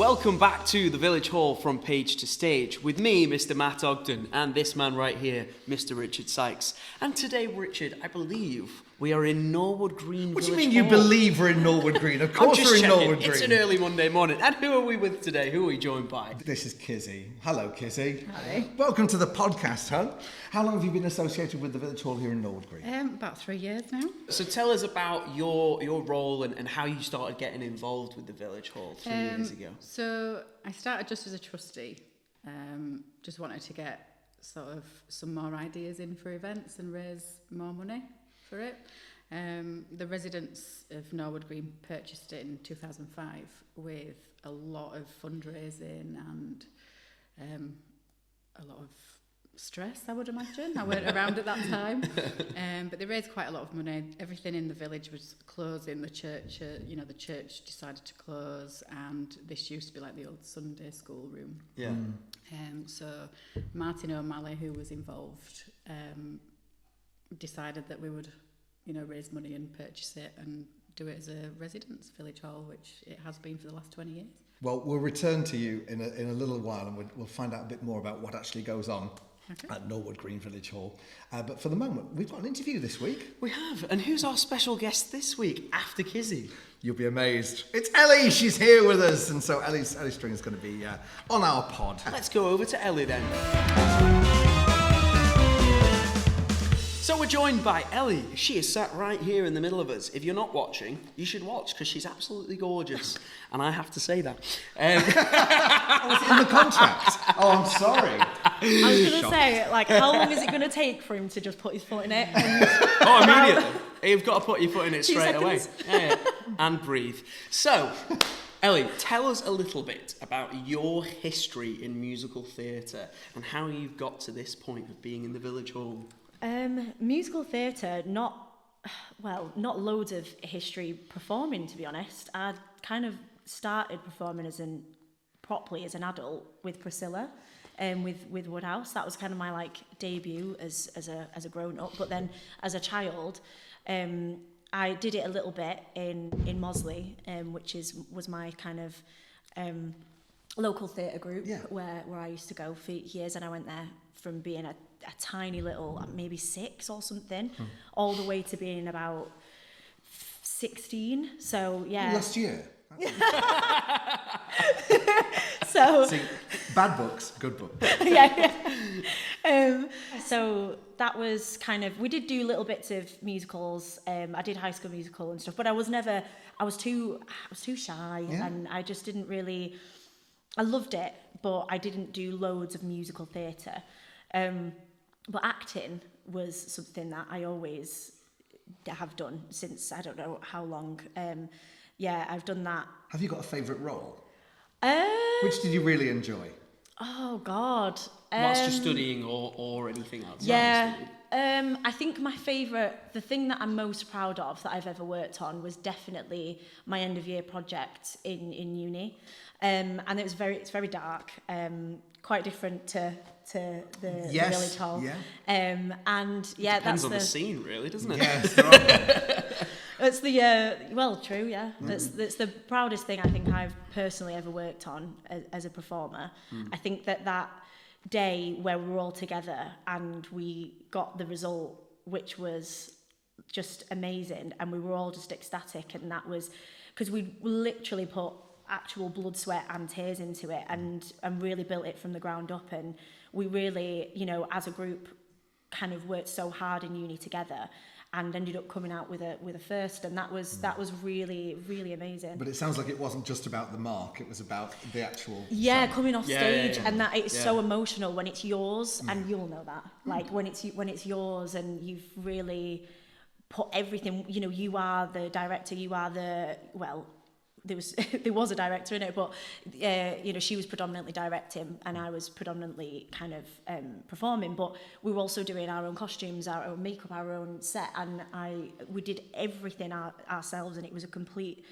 welcome back to the Village Hall from page to stage with me, Mr. Matt Ogden, and this man right here, Mr. Richard Sykes. And today, Richard, I believe we are in Norwood Green Village Hall. What do you mean you believe we're in Norwood Green? Of course we're in Norwood Green. It's an early Monday morning. And who are we with today? Who are we joined by? This is Kizzy. Hello, Kizzy. Hi. Welcome to the podcast, hon. How long have you been associated with the Village Hall here in Norwood Green? About 3 years now. So tell us about your role and how you started getting involved with the Village Hall 3 years ago. So I started just as a trustee. Just wanted to get sort of some more ideas in for events and raise more money for it. The residents of Norwood Green purchased it in 2005 with a lot of fundraising and a lot of stress, I would imagine. I weren't around at that time. But they raised quite a lot of money. Everything in the village was closing. The church, the church decided to close, and this used to be like the old Sunday school room. Yeah. So Martin O'Malley, who was involved, decided that we would, raise money and purchase it and do it as a residence village hall, which it has been for the last 20 years. Well, we'll return to you in a little while, and we'll find out a bit more about what actually goes on at Norwood Green Village Hall. But for the moment, we've got an interview this week. We have. And who's our special guest this week after Kizzy? You'll be amazed. It's Ellie. She's here with us. And so Ellie Stringer is going to be on our pod. Let's go over to Ellie then. So we're joined by Ellie. She is sat right here in the middle of us. If you're not watching, you should watch because she's absolutely gorgeous. And I have to say that. Oh, is it in the contract? Oh, I'm sorry. I was going to say, how long is it going to take for him to just put his foot in it? Oh, immediately. You've got to put your foot in it 2 straight away. seconds. Yeah. And breathe. So, Ellie, tell us a little bit about your history in musical theatre and how you've got to this point of being in the Village Hall. Musical theatre, not loads of history performing, to be honest. I kind of started performing properly as an adult with Priscilla, with Woodhouse. That was kind of my debut as a grown up. But then as a child, I did it a little bit in Mosley, which was my kind of local theatre group where I used to go for years, and I went there from being a tiny little, maybe 6 or something, all the way to being about 16. So yeah. Last year. So see, bad books, good books. yeah. So that was kind of, we did do little bits of musicals. I did High School Musical and stuff, but I was too shy, and I just didn't really. I loved it, but I didn't do loads of musical theatre. But acting was something that I always have done since I don't know how long. I've done that. Have you got a favourite role? Which did you really enjoy? Oh, God. Whilst you're studying or anything else? Yeah. I think my favourite, the thing that I'm most proud of that I've ever worked on was definitely my end of year project in uni. And it's very dark, quite different to the Village Hall. Yeah. Depends that's on the scene, really, doesn't it? Yes. It's true, yeah. That's the proudest thing I think I've personally ever worked on as a performer. I think that day where we were all together and we got the result, which was just amazing, and we were all just ecstatic, and that was because we literally put actual blood, sweat and tears into it and really built it from the ground up, and we really, as a group kind of worked so hard in uni together and ended up coming out with a first, and that was really, really amazing. But it sounds like it wasn't just about the mark, it was about the actual coming off stage. Yeah. And that it's so emotional when it's yours, and you'll know that, when it's yours and you've really put everything, you are the director, you are there was a director in it, but she was predominantly directing and I was predominantly kind of performing, but we were also doing our own costumes, our own makeup, our own set, and we did everything ourselves, and it was a complete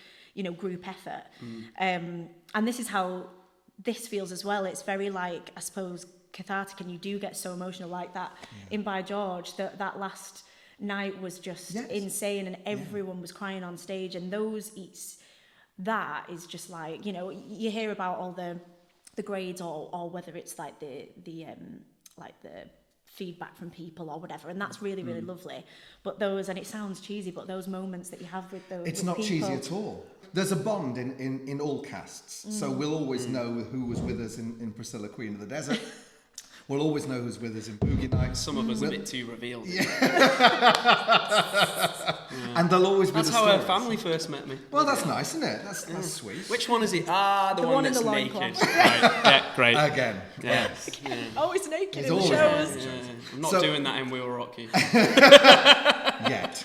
group effort. And this is how this feels as well. It's very I suppose cathartic, and you do get so emotional like that in By George. That last night was just insane, and everyone was crying on stage, and those that is just like, you know, you hear about all the grades or whether it's like the feedback from people or whatever, and that's really, really lovely. But those, and it sounds cheesy, but those moments that you have with those, it's with not people, cheesy at all. There's a bond in all casts, so we'll always know who was with us in Priscilla, Queen of the Desert. We'll always know who's with us in Boogie Nights. Some of us a bit too revealed. And they'll always be That's the how stories. her family first met me. Well, that's nice, isn't it? That's sweet. Which one is he? Ah, the one one in that's the naked. loincloth. Right. Yeah, great. Again. Yeah. always naked He's in the always shows. naked. Yeah. I'm not So- doing that in Will Rocky. Yet.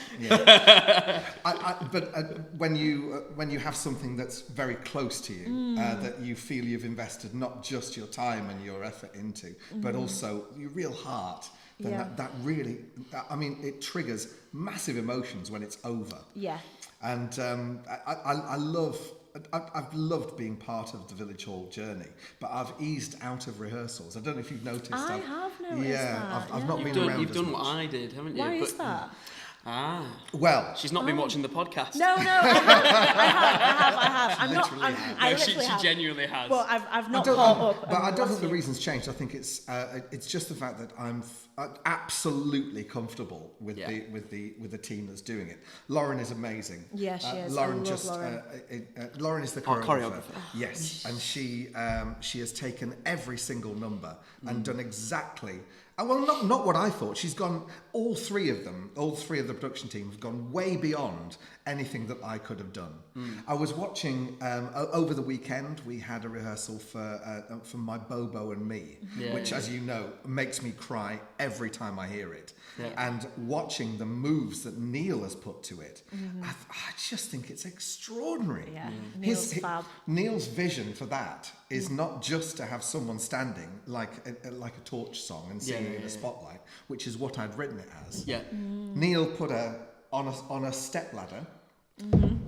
But when you have something that's very close to you, that you feel you've invested not just your time and your effort into, but also your real heart, then that really, I mean, it triggers massive emotions when it's over. Yeah. And I've loved being part of the Village Hall journey, but I've eased out of rehearsals. I don't know if you've noticed. I have noticed that. I've not been You've around. done, you've as done much. what I did, haven't you? Why is that? Ah. Well, She's not been watching the podcast. No, I have. I'm not. Literally have. I No, she literally have. genuinely has. But I've not don't- caught up. But I and don't think watched the it. reason's changed. I think it's just the fact that I'm absolutely comfortable with the team that's doing it. Lauren is amazing. Yeah, she is. Lauren I love just Lauren. Lauren is the choreographer. Yes, and she has taken every single number and done exactly. Well, not what I thought. She's gone. All three of the production team have gone way beyond anything that I could have done. I was watching over the weekend. We had a rehearsal for My Bobo and Me, which, as you know, makes me cry every time I hear it. Yeah. And watching the moves that Neil has put to it, I just think it's extraordinary. Yeah, Neil's fab. Neil's vision for that is not just to have someone standing like a torch song and singing in a spotlight, which is what I'd written it as. Yeah. Neil put her on a step ladder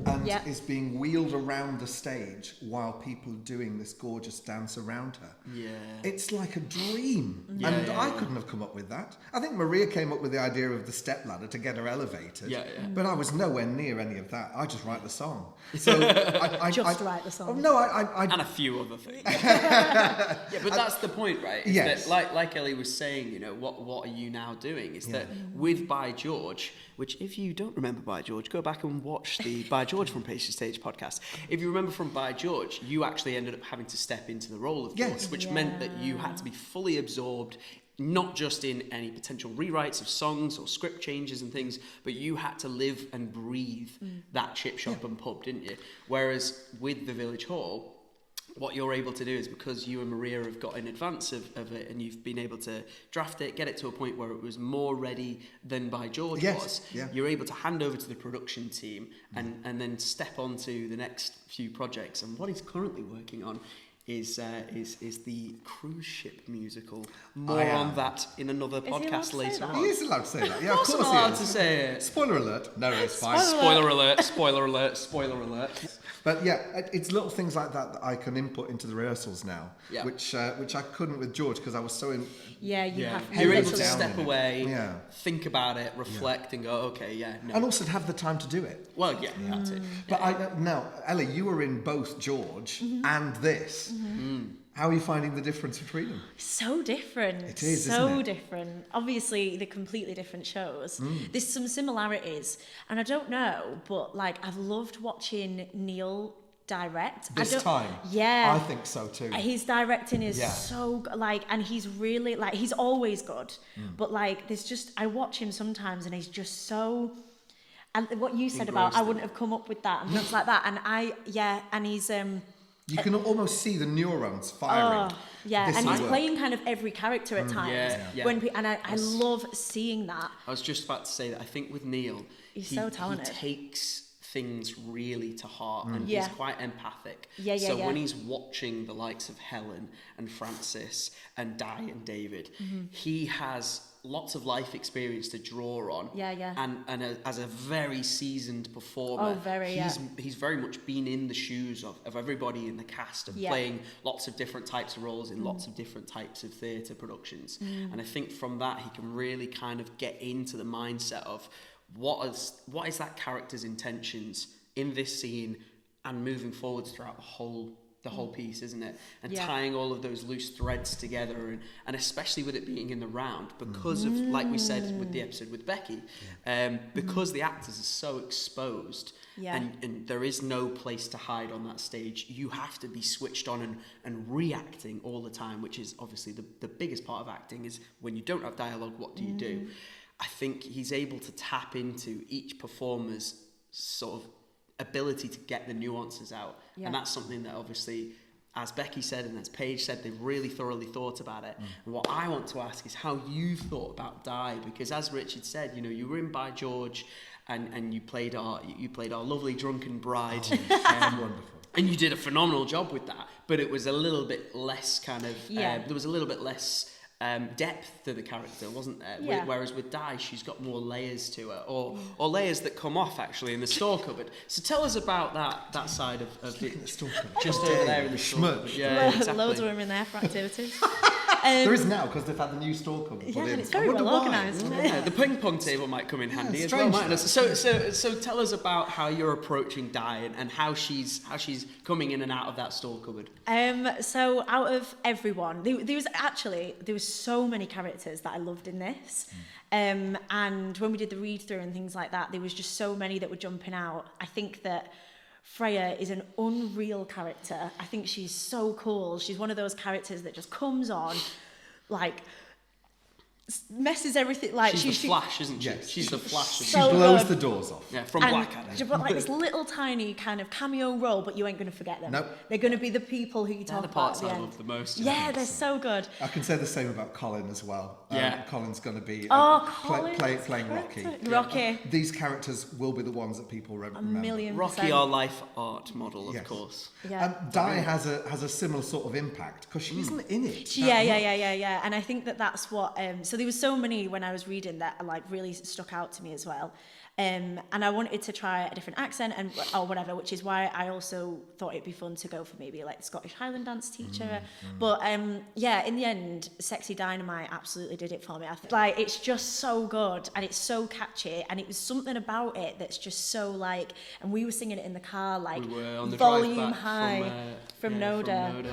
and is being wheeled around the stage while people are doing this gorgeous dance around her. Yeah. It's like a dream. Yeah, and yeah, I couldn't have come up with that. I think Maria came up with the idea of the step ladder to get her elevated. Yeah. But I was nowhere near any of that. I just write the song. So I write the song. Oh, no, I And a few other things. Yeah, but that's the point, right? Is Yes. that, like Ellie was saying, you know, what are you now doing? Is that with By George, which if you don't remember By George, go back and watch the By George from Page to Stage podcast. If you remember from By George, you actually ended up having to step into the role of George, which meant that you had to be fully absorbed, not just in any potential rewrites of songs or script changes and things, but you had to live and breathe that chip shop and pub, didn't you? Whereas with the Village Hall, what you're able to do is, because you and Maria have got in advance of it and you've been able to draft it, get it to a point where it was more ready than By George was, you're able to hand over to the production team and then step on to the next few projects. And what he's currently working on is the cruise ship musical. More on that in another podcast later on. He is allowed to say that. Yeah, Of course I'm he allowed is. to say it. Spoiler alert. No, it's fine. Spoiler alert, spoiler alert, spoiler alert. But yeah, it's little things like that I can input into the rehearsals now, Yeah. which I couldn't with George because I was so in. You have. You're able to down step in it. away, Yeah. think about it, reflect, and go, okay, no. And also to have the time to do it. Well, that's it. But now, Ellie, you were in both George and this. How are you finding the difference between them? So different. It is, so isn't it? different. Obviously, they're completely different shows. There's some similarities, and I don't know, but like I've loved watching Neil direct. This time? Yeah. I think so too. His directing is so like, and he's really like, he's always good, but like there's just, I watch him sometimes and he's just so, and what you said about I wouldn't have come up with that and things like that, and and he's You can almost see the neurons firing. This and is he's work. playing kind of every character at times. Yeah. And I love seeing that. I was just about to say that I think with Neil, He's so talented. He takes things really to heart and Yeah. he's quite empathic. Yeah, so yeah. when he's watching the likes of Helen and Francis and Di and David, he has lots of life experience to draw on. Yeah. And as a very seasoned performer, he's very much been in the shoes of everybody in the cast and playing lots of different types of roles in lots of different types of theatre productions. And I think from that he can really kind of get into the mindset of what is that character's intentions in this scene and moving forwards throughout the whole piece, isn't it? And Yeah. tying all of those loose threads together, and especially with it being in the round, because of, like we said with the episode with Becky, because the actors are so exposed, Yeah. and there is no place to hide on that stage. You have to be switched on and reacting all the time, which is obviously the biggest part of acting. Is when you don't have dialogue, what do you do? I think he's able to tap into each performer's sort of ability to get the nuances out. Yeah. And that's something that obviously, as Becky said and as Paige said, they've really thoroughly thought about it. And what I want to ask is how you've thought about Di, because as Richard said, you know, you were in By George and you played our lovely drunken bride. Wonderful. And you did a phenomenal job with that, but it was a little bit less kind of, there was a little bit less depth to the character, wasn't there? Yeah. Whereas with Di, she's got more layers to her, or layers that come off actually in the store cupboard. So tell us about that side of Look at the store cupboard. just over there in the store cupboard. Schmudge. Yeah, exactly. Loads of women there for activities. There is now, because they've had the new store cupboard. Yeah, put in. and it's I very wonder well why. organised. Yeah, the ping pong table might come in handy as well, strange mightn't it? So tell us about how you're approaching Di and how she's coming in and out of that store cupboard. So out of everyone, there was so many characters that I loved in this. And when we did the read through and things like that, there was just so many that were jumping out. I think that Freya is an unreal character. I think she's so cool. She's one of those characters that just comes on, like, messes everything. Like She's the Flash, isn't she? Yes. She's the Flash. She So blows good. the doors off. Yeah, from and Blackadder. you've got like this little tiny kind of cameo role, but you ain't going to forget them. Nope. They're going to be the people who you They're talk the about parts at the I end. love the most. Yeah, they're so good. I can say the same about Colin as well. Yeah. Colin's going to be Colin, playing Rocky. Rocky. These characters will be the ones that people remember. 1,000,000%. Rocky, our life art model, of Yes. course. Yeah. Di has a similar sort of impact because she isn't in it. Yeah. And I think that's what. So there was so many when I was reading that like really stuck out to me as well. And I wanted to try a different accent or whatever, which is why I also thought it'd be fun to go for maybe like Scottish Highland dance teacher. But in the end, Sexy Dynamite absolutely did it for me. I think like it's just so good and it's so catchy and it was something about it that's just so like. And we were singing it in the car like We were on the volume drive back high from Noda.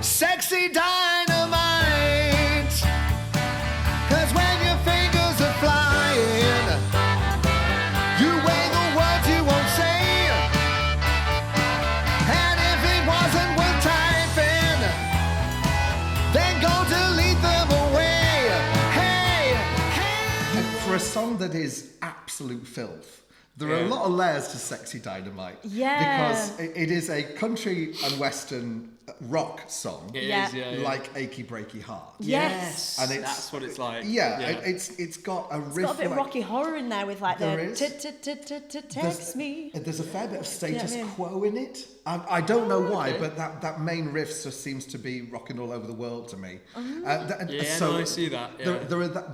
Sexy Dynamite, 'cause when your fingers are flying, you weigh the words you won't say, and if it wasn't worth typing, then go delete them away. Hey. And for a song that is absolute filth, there are a lot of layers to Sexy Dynamite. Yeah. Because it is a country and western rock song. It Yeah. is, yeah. Like Achy Breaky Heart. Yes. And That's what it's like. It's got a riff. It's got a bit of like- Rocky Horror in there with like There the is. text me. There's a fair bit of status You know what I mean? quo in it. I don't know why, but that main riff just seems to be rocking all over the world to me. I see that. Yeah.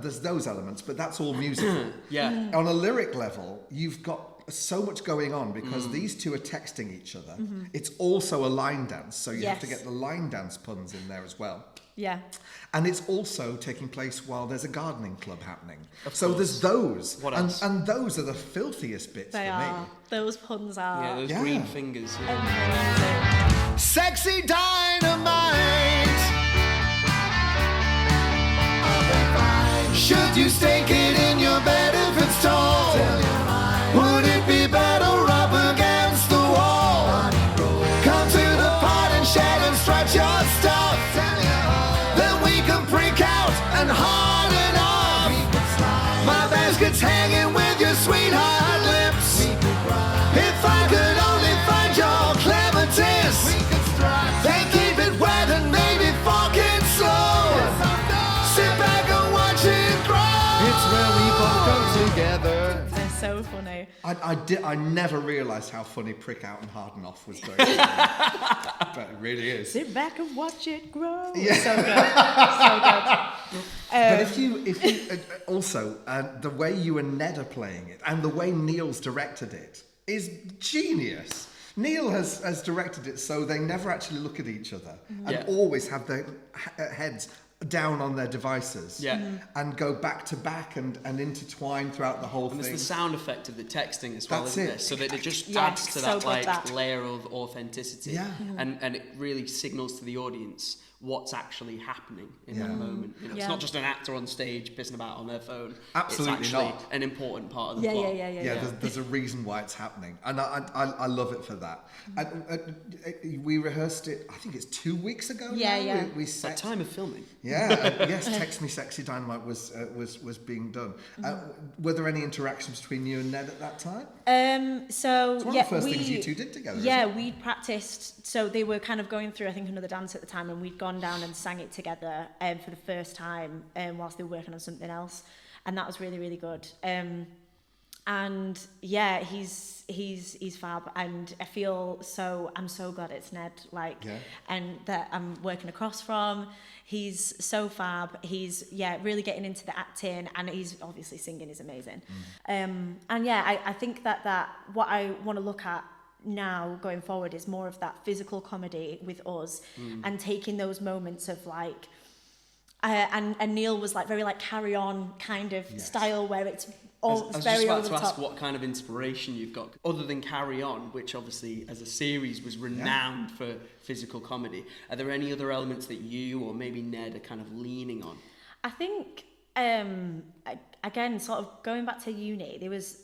There's those elements, but that's all musical. Yeah. On a lyric level, you've got so much going on because these two are texting each other. It's also a line dance, so you have to Yes. get the line dance puns in there as well. Yeah. And it's also taking place while there's a gardening club happening. So there's those. What else? And those are the filthiest bits They for are. me. Those puns are Yeah, those Yeah. green fingers. Yeah. amazing. Sexy Dynamite. Should you stake it in your bed if it's tall? Would it be better up against the wall? Come to the pot and shed and stretch your stuff. Then we can freak out and harden up. My basket's hanging with your sweetheart lips. If I could only find your clematis, then keep it wet and maybe fuck it slow. Sit back and watch it grow. It's where we both go together. They're so funny. I never realised how funny Prick Out and Harden Off was going. But it really is. Sit back and watch it grow. Yeah. So good. So good. But if you also the way you and Ned are playing it and the way Neil's directed it is genius. Neil has directed it so they never actually look at each other and always have their heads down on their devices and go back to back and intertwine throughout the whole thing. And there's the sound effect of the texting as well, That's isn't it. there? So that it just Yeah, adds to so that good, that. layer of authenticity. Yeah. And it really signals to the audience what's actually happening in that moment. You know, Yeah. It's not just an actor on stage pissing about on their phone. Absolutely it's actually not. an important part of the plot. There's a reason why it's happening, and I love it for that. We rehearsed it, I think it's 2 weeks ago. We At set time of filming. yes, Text Me Sexy Dynamite was being done. Were there any interactions between you and Ned at that time? So It's one of the first things you two did together. Yeah, isn't it? we'd practiced. So they were kind of going through, I think, another dance at the time, and we'd gone down and sang it together for the first time whilst they were working on something else, and that was really, really good. And yeah, he's fab, and I'm so glad it's Ned, and that I'm working across from. He's so fab. He's really getting into the acting, and he's obviously singing is amazing. And I think that what I want to look at now going forward is more of that physical comedy with us, and taking those moments of like. And Neil was like very like Carry On kind of style where it's all I was very just over about the to ask top. what kind of inspiration you've got other than Carry On, which obviously as a series was renowned for physical comedy. Are there any other elements that you or maybe Ned are kind of leaning on? I think again, sort of going back to uni, there was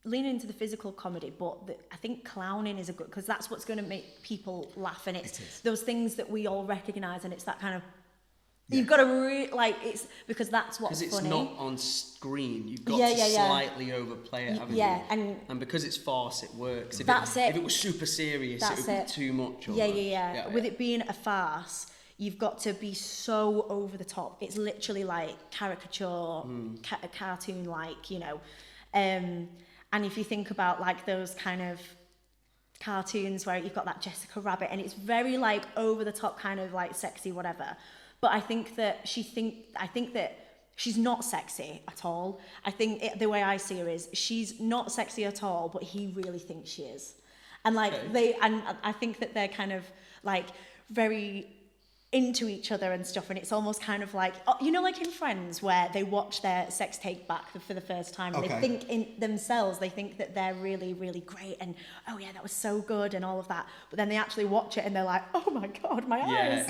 leaning into the physical comedy, but I think clowning is a good, because that's what's going to make people laugh, and it's those things that we all recognise, and it's that kind of you've got to it's because that's what's funny. Because it's not on screen, you've got to slightly overplay it, haven't you? And because it's farce, it works. If it was super serious, it would be too much. With it being a farce, you've got to be so over the top. It's literally like caricature, cartoon, like, you know. And if you think about like those kind of cartoons where you've got that Jessica Rabbit, and it's very like over the top, kind of like sexy, whatever. But I think that she's not sexy at all. I think the way I see her is she's not sexy at all, but he really thinks she is. And like I think that they're kind of like very into each other and stuff, and it's almost kind of like, you know, like in Friends where they watch their sex tape back for the first time, and they think in themselves, they think that they're really, really great, and oh yeah, that was so good and all of that, but then they actually watch it and they're like, oh my god, my eyes.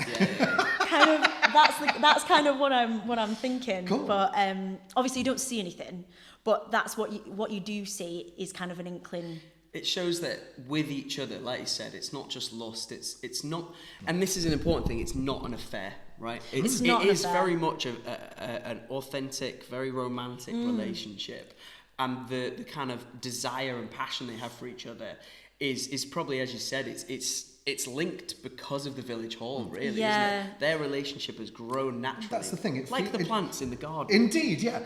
Kind of that's kind of what I'm thinking. Cool. But obviously you don't see anything, but that's what you do see is kind of an inkling. It shows that with each other, like you said, it's not just lust. It's not, and this is an important thing. It's not an affair, right? It is very much an authentic, very romantic relationship, and the kind of desire and passion they have for each other is probably, as you said, it's linked because of the village hall, really, isn't it? Their relationship has grown naturally. That's the thing. Like the plants in the garden. Indeed, yeah.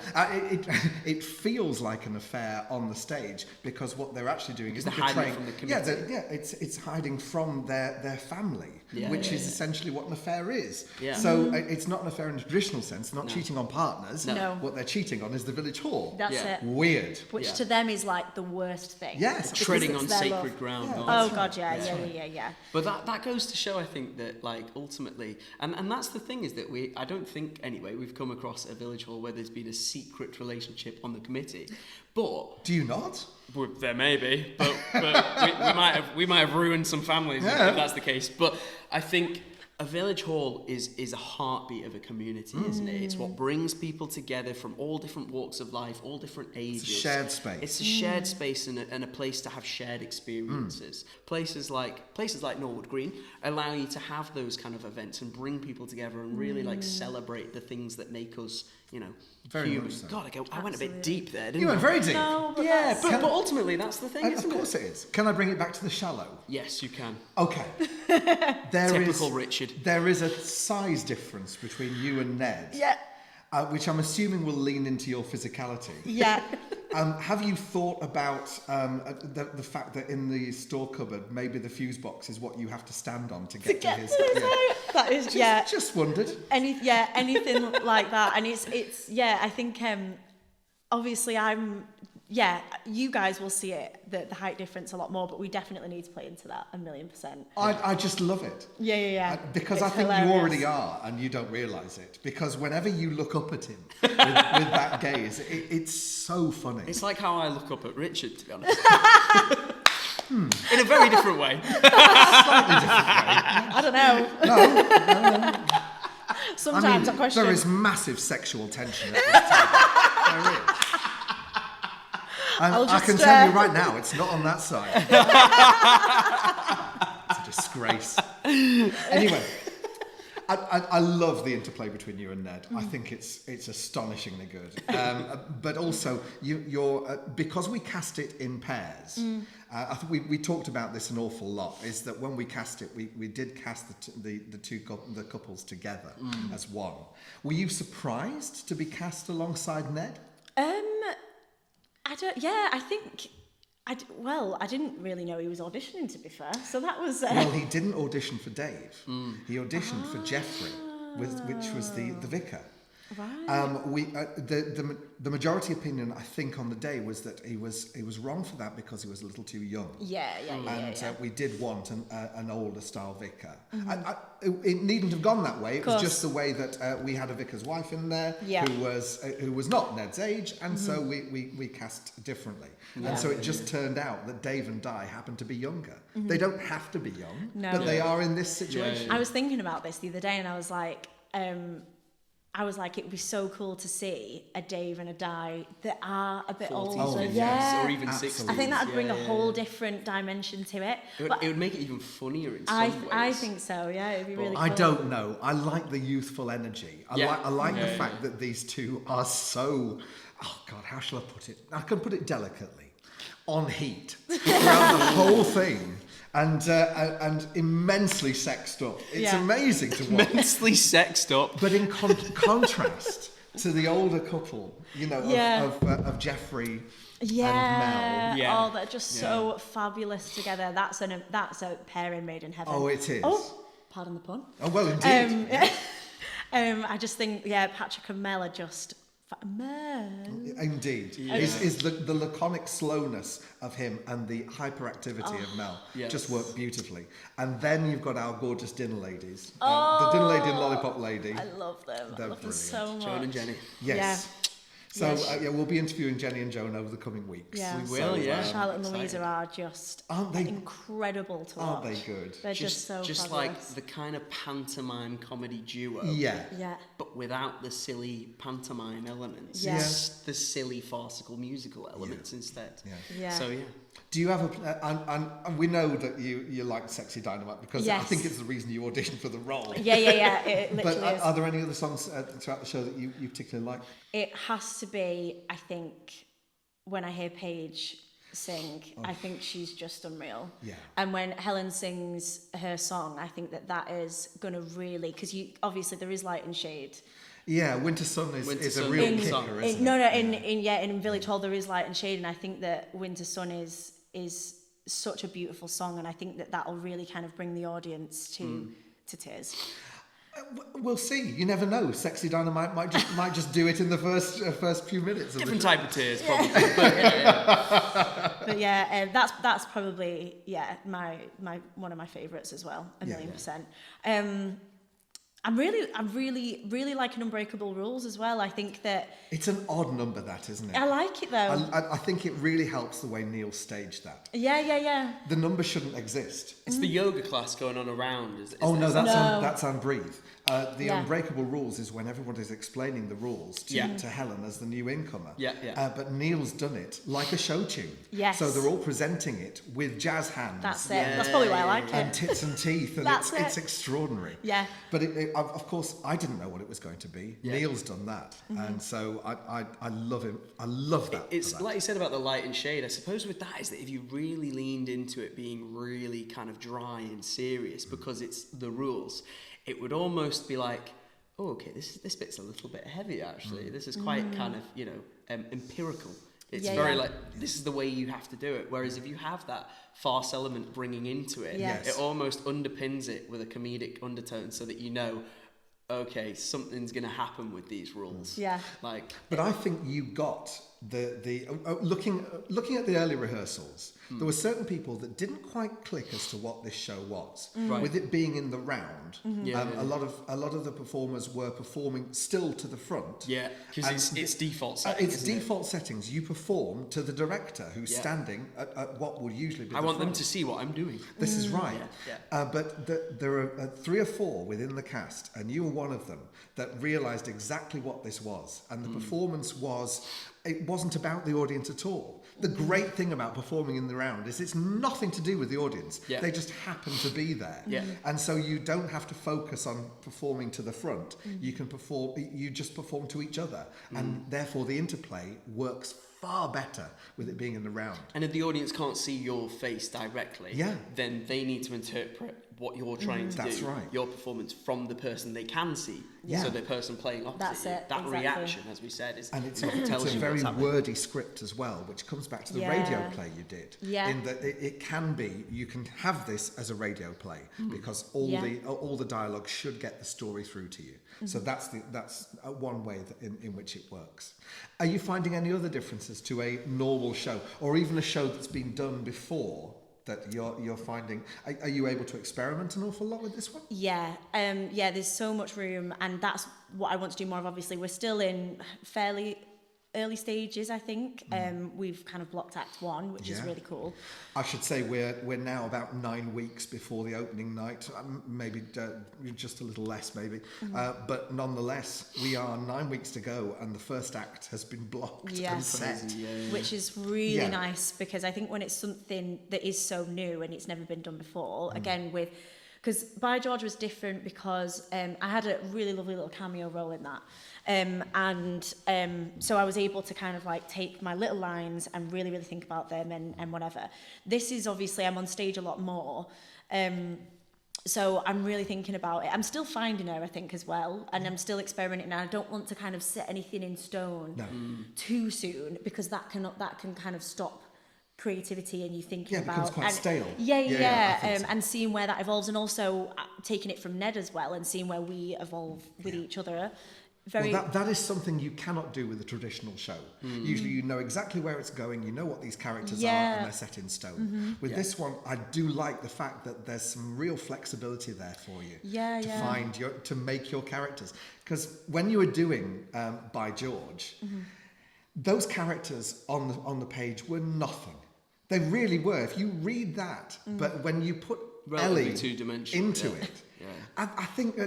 It feels like an affair on the stage because what they're actually doing is hiding from the committee. It's hiding from their family, which is essentially what an affair is. Yeah. So it's not an affair in the traditional sense. Not cheating on partners. No. What they're cheating on is the village hall. That's it. Weird. Which to them is like the worst thing. Yes. Treading on sacred ground. Oh god, yeah. But that goes to show, I think, that like ultimately, and that's the thing, is that I don't think anyway we've come across a village hall where there's been a secret relationship on the committee. But do you not? Well, there may be, but we might have ruined some families if that's the case. But I think a village hall is a heartbeat of a community, isn't it? It's what brings people together from all different walks of life, all different ages. It's a shared space. It's a shared space and a place to have shared experiences. Places like Norwood Green allow you to have those kind of events and bring people together and really like celebrate the things that make us, you know, very human. So. God, I went a bit deep there, didn't I? You went very deep. No, but but ultimately that's the thing, isn't it? Of course it is. Can I bring it back to the shallow? Yes, you can. Okay. Typical Richard. There is a size difference between you and Ned. Yeah. Which I'm assuming will lean into your physicality. Yeah. Have you thought about the fact that in the store cupboard, maybe the fuse box is what you have to stand on to get to his? That is, Just wondered. Anything like that, and it's I think obviously I'm yeah, you guys will see it, the height difference a lot more, but we definitely need to play into that 1,000,000%. I just love it. Yeah. Because It's I think hilarious. you already are, and you don't realise it. Because whenever you look up at him with that gaze, it's so funny. It's like how I look up at Richard, to be honest. In a very different way. Slightly different way. I don't know. No. Sometimes I question. There is massive sexual tension at this table. There is. And I'll I just, can tell you right now, it's not on that side. It's a disgrace. Anyway, I love the interplay between you and Ned. I think it's astonishingly good. But also, you're because we cast it in pairs. I think we talked about this an awful lot. Is that when we cast it, we did cast the couples together as one. Were you surprised to be cast alongside Ned? I didn't really know he was auditioning, to be fair. So that was... Well, he didn't audition for Dave. He auditioned for Jeffrey, which was the vicar. Right. The majority opinion, I think, on the day was that he was wrong for that because he was a little too young. Yeah. We did want an older style vicar. It needn't have gone that way. It was just the way that we had a vicar's wife in there who was not Ned's age, and so we cast differently. Yeah. And so it just turned out that Dave and Di happened to be younger. They don't have to be young, but they are in this situation. I was thinking about this the other day, and I was like, it would be so cool to see a Dave and a Di that are a bit 40s, older. or even 60s. I think that would bring a whole different dimension to it. It would make it even funnier in some ways. I think so, yeah. It'd be really cool. I don't know. I like the youthful energy. I like the fact that these two are so... Oh, God, how shall I put it? I can put it delicately. On heat. Throughout the whole thing. And immensely sexed up. It's amazing to watch. Immensely sexed up. But in contrast to the older couple, of Jeffrey and Mel. Yeah. Oh, they're just so fabulous together. That's a pairing made in heaven. Oh, it is. Oh, pardon the pun. Oh, well, indeed. I just think, Patrick and Mel are just... Indeed. Is the laconic slowness of him and the hyperactivity of Mel just work beautifully. And then you've got our gorgeous dinner ladies. The dinner lady and lollipop lady. I love them. I love them so much. Joan and Jenny. Yes. So we'll be interviewing Jenny and Joan over the coming weeks. Yeah. We will, Charlotte and Louisa are just incredible to watch. Aren't they good? They're just so just fabulous. like the kind of pantomime comedy duo. Yeah. But without the silly pantomime elements. Yeah. It's the silly farcical musical elements instead. Yeah. So Do you have and we know that you like Sexy Dynamite because I think it's the reason you auditioned for the role. Yeah. It literally but is. are there any other songs throughout the show that you particularly like? It has to be, I think, when I hear Paige sing, I think she's just unreal. Yeah. And when Helen sings her song, I think that is going to really... Because obviously there is light and shade. Yeah, Winter Sun is a real kicker, isn't it? In Village Hall there is light and shade, and I think that Winter Sun is such a beautiful song, and I think that will really kind of bring the audience to tears. We'll see. You never know. Sexy Dynamite might just do it in the first few minutes. different type of tears, probably. But that's probably my one of my favourites as well. 1,000,000%. I'm really liking Unbreakable Rules as well. I think that... It's an odd number, that, isn't it? I like it, though. I think it really helps the way Neil staged that. Yeah. The number shouldn't exist. It's the yoga class going on around. That's on Breathe. The Unbreakable Rules is when everyone is explaining the rules to Helen as the new incomer. But Neil's done it like a show tune. Yes. So they're all presenting it with jazz hands. That's it. That's probably why I like it. And tits and teeth, and it's extraordinary. Yeah. But of course, I didn't know what it was going to be. Yeah. Neil's done that, and so I love him. I love that. It's like you said about the light and shade. I suppose with that is that if you really leaned into it being really kind of dry and serious because it's the rules, it would almost be like, oh, okay, this bit's a little bit heavy actually. This is quite kind of empirical. It's very like, this is the way you have to do it. Whereas if you have that farce element bringing into it, it almost underpins it with a comedic undertone so that okay, something's going to happen with these rules. Yeah. Like, But I think you got looking at the early rehearsals, there were certain people that didn't quite click as to what this show was. Right. With it being in the round, Yeah. a lot of the performers were performing still to the front. yeah, because And it's default settings. It's isn't it? default settings. You perform to the director who's Yeah. standing at what would usually be I the want them front. to see what I'm doing. This is right. Yeah. But there are 3 or 4 within the cast, and you were one of them, that realised exactly what this was. And the performance it wasn't about the audience at all. The great thing about performing in the round is it's nothing to do with the audience. Yeah. They just happen to be there. Yeah. And so you don't have to focus on performing to the front. You just perform to each other. And therefore the interplay works far better with it being in the round. And if the audience can't see your face directly, Yeah. then they need to interpret what you're trying to That's do, right. your performance, from the person they can see. Yeah. So the person playing opposite That's you, it, that exactly. reaction, as we said, is And it's what tells a you very what's happening. wordy script as well, which comes back to the Yeah. radio play you did. Yeah. In that it can be, you can have this as a radio play because all the dialogue should get the story through to you. So that's one way in which it works. Are you finding any other differences to a normal show, or even a show that's been done before, that you're finding? Are you able to experiment an awful lot with this one? Yeah, there's so much room, and that's what I want to do more of. Obviously, we're still in fairly early stages, I think. We've kind of blocked Act 1, which is Yeah. really cool. I should say we're now about 9 weeks before the opening night, maybe just a little less, maybe. But nonetheless, we are 9 weeks to go, and the first act has been blocked Yeah. and set. Crazy, yeah. Which is really Yeah. nice, because I think when it's something that is so new and it's never been done before, again with, because By George was different because I had a really lovely little cameo role in that. So I was able to kind of like take my little lines and really, really think about them and whatever. This is obviously, I'm on stage a lot more. So I'm really thinking about it. I'm still finding her, I think, as well. And I'm still experimenting. And I don't want to kind of set anything in stone too soon, because that can kind of stop creativity and you thinking Yeah, it about... becomes quite stale. Yeah. I think so. And seeing where that evolves, and also taking it from Ned as well and seeing where we evolve with each other. Well, that is something you cannot do with a traditional show. Usually you know exactly where it's going, you know what these characters are, and they're set in stone. With this one, I do like the fact that there's some real flexibility there for you to make your characters. Because when you were doing By George, those characters on the page were nothing. They really were. If you read that, but when you put Relatively Ellie two-dimensional, into yeah. it, Yeah. I think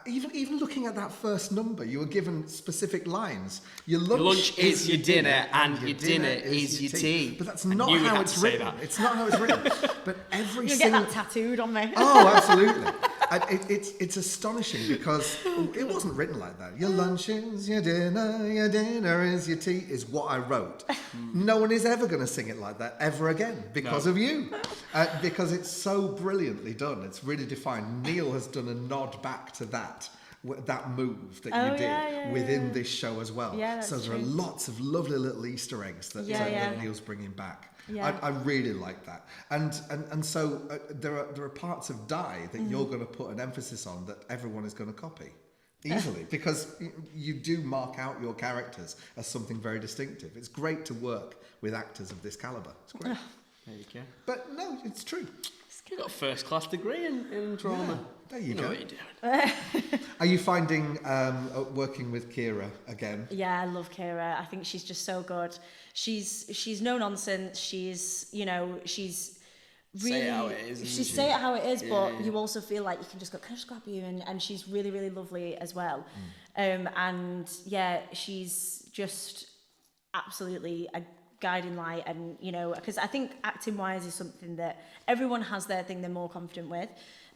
even looking at that first number, you were given specific lines. Your lunch is your dinner, and your dinner is your tea. But that's I not knew you how had it's to say written. that. It's not how it's written. But every You'll get single that tattooed on me. Oh, absolutely. And it's astonishing because it wasn't written like that. Your lunch is your dinner is your tea is what I wrote. No one is ever going to sing it like that ever again because of you. Because it's so brilliantly done. It's really defined. Neil has done a nod back to that move that you did within this show as well. Yeah, that's so there are true. lots of lovely little Easter eggs that Neil's bringing back. Yeah. I really like that, and so there are parts of Die that you're going to put an emphasis on that everyone is going to copy easily because you do mark out your characters as something very distinctive. It's great to work with actors of this caliber. It's great. There you go. But no, it's true. You've got a first-class degree in drama. Yeah, there you know go. what you're doing. Are you finding working with Kira again? Yeah, I love Kira. I think she's just so good. She's no nonsense. She's really Say it how it is, isn't She she? say it how it is, but Yeah. you also feel like you can just go, can I just grab you? And she's really, really lovely as well. And yeah, she's just absolutely a guiding light, and because I think acting wise is something that everyone has their thing they're more confident with.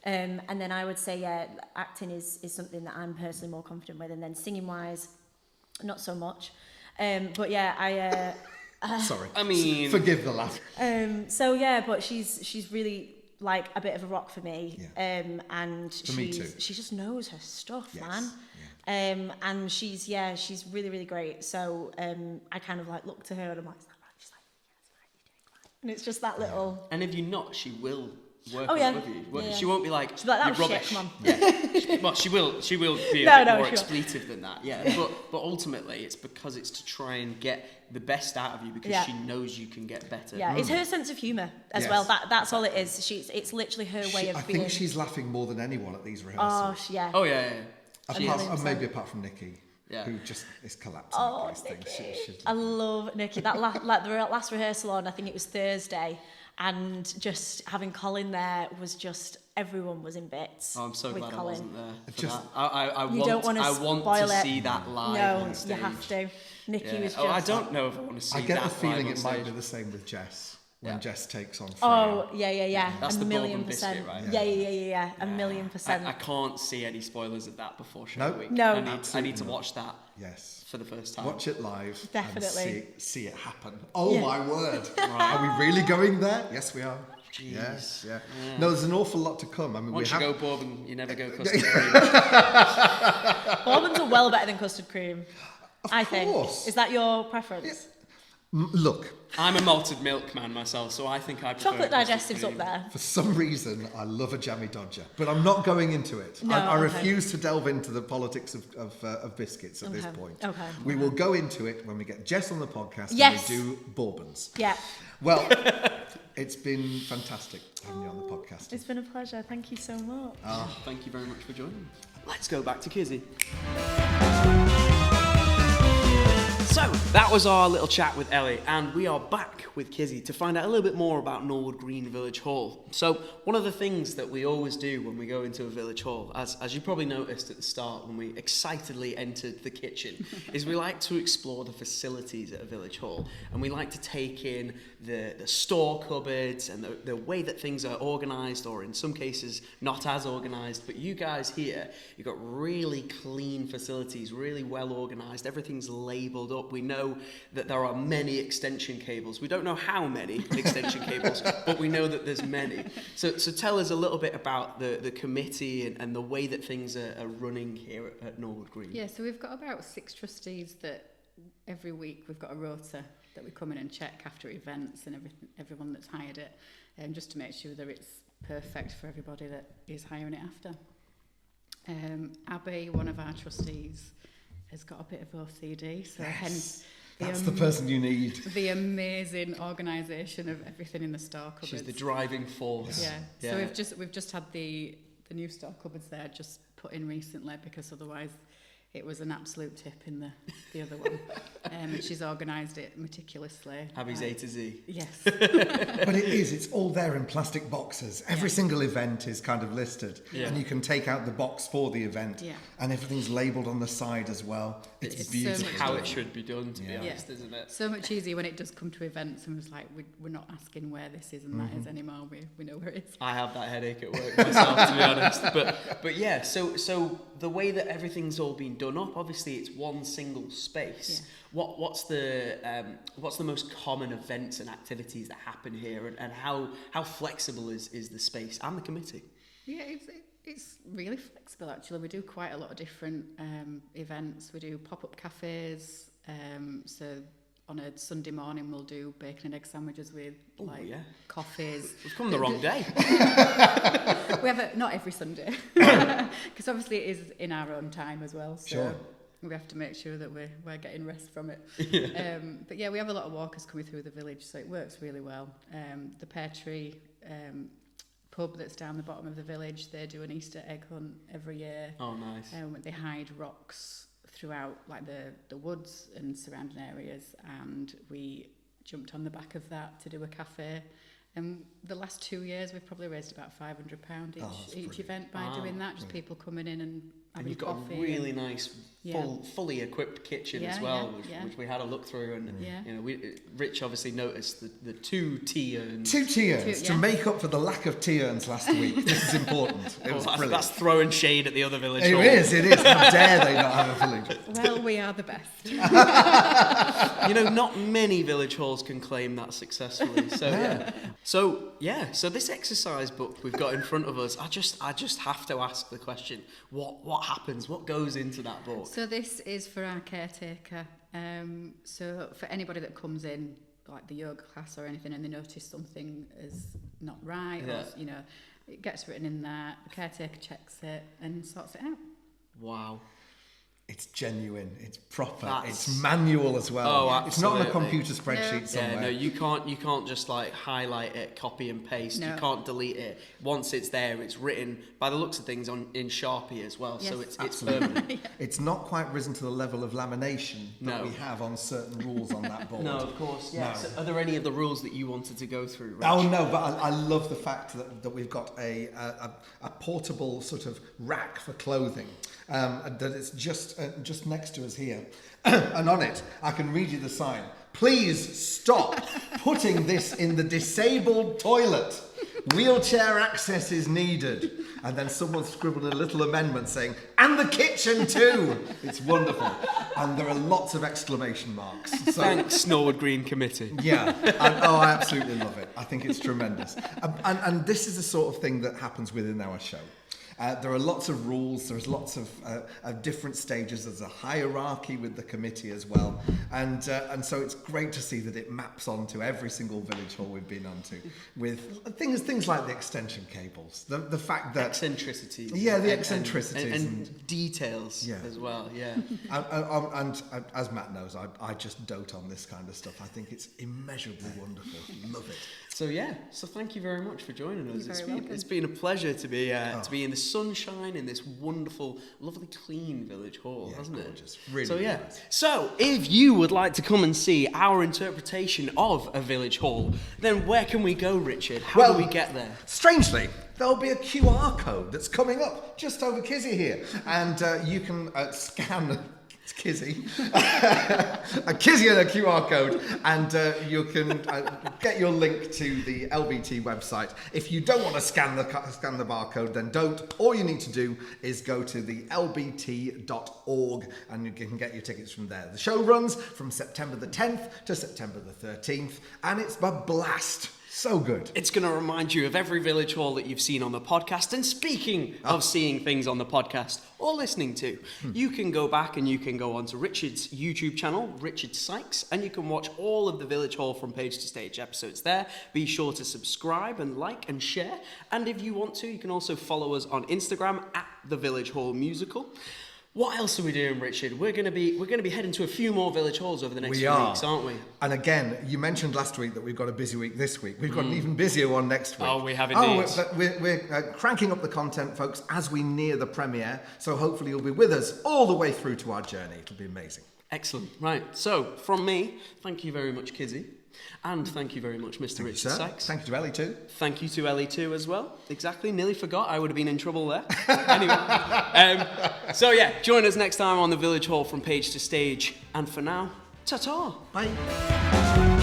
And then I would say, acting is something that I'm personally more confident with, and then singing wise, not so much. But yeah, Sorry. I mean, forgive the laugh. but she's really like a bit of a rock for me. Yeah. And me too. she just knows her stuff, Yes, man. yeah. And she's really, really great. So I kind of like look to her and I'm like, is that right? She's like, yeah, that's right, you're doing fine. And it's just that little. and if you're not, she will work Oh, on yeah. it with you. Yeah. She won't be like, She'll be like, that "You're was rubbish." shit, come on. Yeah. Well, she will be a No, bit no, more she won't. expletive than that. Yeah. But ultimately, it's because it's to try and get the best out of you because Yeah. she knows you can get better. Yeah, it's her sense of humour as Yes. well. That's all it is. It's literally her way of I being. think she's laughing more than anyone at these Oh, rehearsals. yeah. Oh yeah. She is. Maybe apart from Nikki, Yeah. who just is collapsing Oh, at these things. She's I love Nikki. That like the last rehearsal on, I think it was Thursday, and just having Colin there was just everyone was in bits. Oh, I'm so with glad Colin. I wasn't there. For Just- that. I You don't want to want spoil to it. see that live No, on stage. you have to. Nikki Yeah. was just. Oh, I don't know if I want to see I get that the feeling live it on might be stage. the same with Jess when Yeah. Jess takes on Freya. Oh, yeah. That's a the million bourbon percent. biscuit, right? Yeah. A million percent. I can't see any spoilers of that before show Nope. week. No. I need to Absolutely not. watch that Yes. for the first time. Watch it live. Definitely. And see it happen. Oh Yeah. my word. Are we really going there? Yes, we are. Jeez. Yes, yeah. No, there's an awful lot to come. I mean, Once we you have... go bourbon, you never go custard cream. Bourbons are well better than custard cream. I think. course. Is that your preference? Look, I'm a malted milk man myself, so I think I prefer Chocolate custard digestive's up cream. there. for some reason, I love a jammy dodger, but I'm not going into it. No, I okay. refuse to delve into the politics of biscuits at this Okay, point. okay. We will go into it when we get Jess on the podcast Yes. and we do bourbons. Yeah. Well, it's been fantastic having you on the podcast. It's been a pleasure. Thank you so much. Thank you very much for joining. Let's go back to Kizzy. So, that was our little chat with Ellie, and we are back with Kizzy to find out a little bit more about Norwood Green Village Hall. So, one of the things that we always do when we go into a village hall, as you probably noticed at the start when we excitedly entered the kitchen, is we like to explore the facilities at a village hall, and we like to take in the store cupboards and the way that things are organised, or in some cases not as organised. But you guys here, you've got really clean facilities, really well organised, everything's labelled up. We know that there are many extension cables. We don't know how many extension cables, but we know that there's many. So tell us a little bit about the committee and the way that things are running here at Norwood Green. Yeah, so we've got about 6 trustees that every week we've got a rota that we come in and check after events and everyone that's hired it, just to make sure that it's perfect for everybody that is hiring it after. Abby, one of our trustees, has got a bit of OCD, so hence That's the person you need. the amazing organisation of everything in the store cupboards. She's the driving force. Yeah. So we've just had the new store cupboards there just put in recently, because otherwise it was an absolute tip in the other one. She's organised it meticulously. Abby's A to Z. Yes. But it's all there in plastic boxes. Every single event is kind of listed, and you can take out the box for the event, and everything's labelled on the side as well. It's beautiful. so much How it should be done, to be honest, Yeah. isn't it? So much easier when it does come to events and it's like, we're not asking where this is and that is anymore. We know where it is. I have that headache at work myself, to be honest. But yeah, so the way that everything's all been done up, obviously it's one single space. Yeah. What's the most common events and activities that happen here, and how flexible is the space and the committee? Yeah, it's really flexible actually. We do quite a lot of different events. We do pop-up cafes. So on a Sunday morning we'll do bacon and egg sandwiches with coffees. We've come the wrong day. We have not every Sunday, because obviously it is in our own time as well. So Sure. we have to make sure that we're getting rest from it. But yeah, we have a lot of walkers coming through the village, so it works really well. The Pear Tree pub that's down the bottom of the village, they do an Easter egg hunt every year. Oh, nice. They hide rocks throughout like the woods and surrounding areas, and we jumped on the back of that to do a cafe. And the last 2 years we've probably raised about £500 each event by doing that. Just people coming in and having you've got coffee. a really nice, fully equipped kitchen as well, which we had a look through, and you know, Rich obviously noticed the 2 tea urns. 2 tea urns to make up for the lack of tea urns last week. This is important. It was brilliant. That's throwing shade at the other village hall. It is. How dare they not have a village? Well, we are the best. You know, not many village halls can claim that successfully. So So this exercise book we've got in front of us, I just have to ask the question: what happens? What goes into that book? So this is for our caretaker. So for anybody that comes in, like the yoga class or anything, and they notice something as not right, or, you know, it gets written in there, the caretaker checks it and sorts it out. Wow. It's genuine, it's proper, That's... it's manual as well. Oh, absolutely. It's not on a computer spreadsheet somewhere. Yeah, no, you can't just like highlight it, copy and paste. No. You can't delete it. Once it's there, it's written by the looks of things in Sharpie as well. Yes. So it's permanent. It's not quite risen to the level of lamination that we have on certain rules on that board. No, of course, yeah. No. So are there any of the rules that you wanted to go through, Rich? Oh no, but I love the fact that we've got a portable sort of rack for clothing. That it's just next to us here. And on it, I can read you the sign. Please stop putting this in the disabled toilet. Wheelchair access is needed. And then someone scribbled a little amendment saying, and the kitchen too. It's wonderful. And there are lots of exclamation marks. So, thanks, Norwood Green Committee. Yeah. I absolutely love it. I think it's tremendous. And this is the sort of thing that happens within our show. There are lots of rules, there's lots of different stages, there's a hierarchy with the committee as well, and so it's great to see that it maps onto every single village hall we've been onto, with things like the extension cables, the fact that... Eccentricities. Yeah, the eccentricities. And details as well, yeah. and as Matt knows, I just dote on this kind of stuff. I think it's immeasurably wonderful. Love it. So thank you very much for joining us. It's been a pleasure to be in the sunshine in this wonderful, lovely, clean village hall, hasn't gorgeous. It? Really nice. So if you would like to come and see our interpretation of a village hall, then where can we go, Richard? How do we get there? Strangely, there'll be a QR code that's coming up just over Kizzy here, and you can scan. It's Kizzy. A Kizzy and a QR code, and you can get your link to the LBT website. If you don't want to scan the barcode, then don't. All you need to do is go to the lbt.org, and you can get your tickets from there. The show runs from September the 10th to September the 13th, and it's a blast. So good. It's going to remind you of every village hall that you've seen on the podcast. And speaking of seeing things on the podcast or listening to, you can go back and you can go onto Richard's YouTube channel, Richard Sykes, and you can watch all of the Village Hall from Page to Stage episodes there. Be sure to subscribe and like and share. And if you want to, you can also follow us on Instagram at The Village Hall Musical. What else are we doing, Richard? We're going to be heading to a few more village halls over the next few weeks, aren't we? And again, you mentioned last week that we've got a busy week this week. We've got an even busier one next week. Oh, we have indeed. We're cranking up the content, folks, as we near the premiere. So hopefully you'll be with us all the way through to our journey. It'll be amazing. Excellent. Right. So from me, thank you very much, Kizzy. And thank you very much, Mr. Richard Sykes. Thank you to Ellie too. Thank you to Ellie too as well. Exactly. Nearly forgot. I would have been in trouble there. Anyway. Join us next time on the Village Hall from Page to Stage. And for now, ta-ta. Bye.